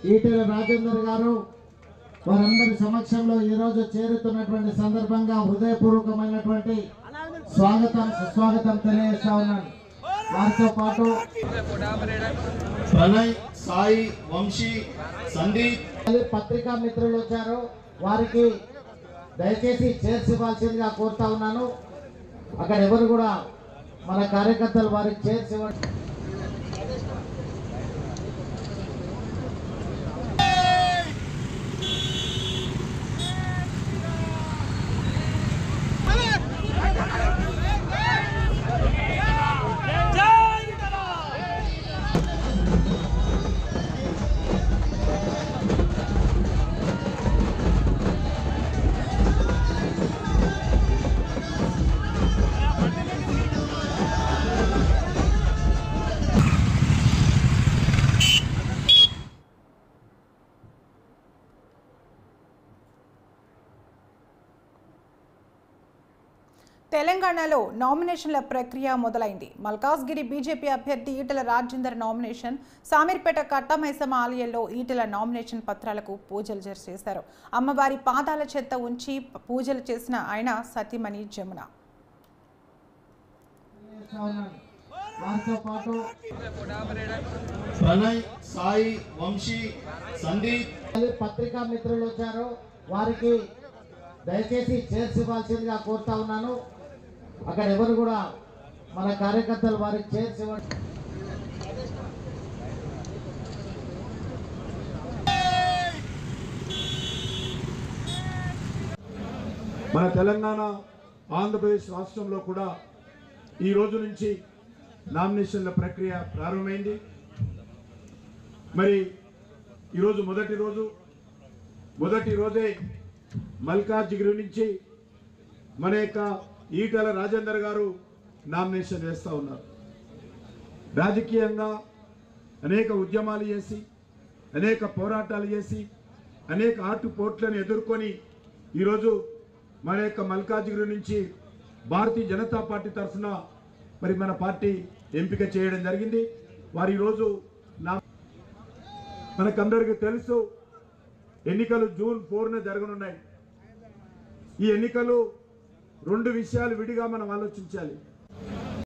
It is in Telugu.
ఈటెల రాజేందర్ గారు వారందరి సమక్షంలో ఈ రోజు చేరుతున్నటువంటి సందర్భంగా హృదయపూర్వకమైనటువంటి స్వాగతం సుస్వాగతం తెలియజేస్తా ఉన్నాను. వారితో పాటు ప్రణయ్, సాయి, వంశీ, సందీప్ పత్రికా మిత్రులు వచ్చారు. వారికి దయచేసి చైర్స్ ఇవ్వాల్సిందిగా కోరుతా ఉన్నాను. అక్కడ ఎవరు కూడా మన కార్యకర్తలు వారికి చైర్స్ ఇవ్వండి. తెలంగాణలో నామినేషన్ల ప్రక్రియ మొదలైంది. మల్కాజ్గిరి బీజేపీ అభ్యర్థి ఈటెల రాజేందర్ నామినేషన్, సామీర్పేట కట్టమైసమ్మ ఆలయంలో ఈటెల నామినేషన్ పత్రాలకు పూజలు చేశారు. అమ్మవారి పాదాల చెత్త ఉంచి పూజలు చేసిన ఆయన సతీమణి జమున. ప్రణయ్, సాయి, వంశీ, సందీప్ పత్రికా మిత్రులు వచ్చారు. వారికి దయచేసి చైర్స్ ఇవ్వాల్సిందిగా కోరుతా ఉన్నాను. అక్కడ ఎవరు కూడా మన కార్యకర్తలు వారికి చైర్స్ ఇవ్వండి. మన తెలంగాణ ఆంధ్రప్రదేశ్ రాష్ట్రంలో కూడా ఈ రోజు నుంచి నామినేషన్ల ప్రక్రియ ప్రారంభమైంది. మరి ఈరోజు మొదటి రోజే మల్కాజ్గిరి నుంచి మన యొక్క ఈటెల రాజేందర్ గారు నామినేషన్ వేస్తూ ఉన్నారు. రాజకీయంగా అనేక ఉద్యమాలు చేసి, అనేక పోరాటాలు చేసి, అనేక ఆటుపోట్లను ఎదుర్కొని ఈరోజు మన యొక్క మల్కాజ్గిరి నుంచి భారతీయ జనతా పార్టీ తరఫున మరి మన పార్టీ ఎంపిక చేయడం జరిగింది. వారు ఈరోజు మనకందరికీ తెలుసు, ఎన్నికలు జూన్ 4న జరగనున్నాయి. ఈ ఎన్నికలు రెండు విషయాలు విడిగా మనం ఆలోచించాలి.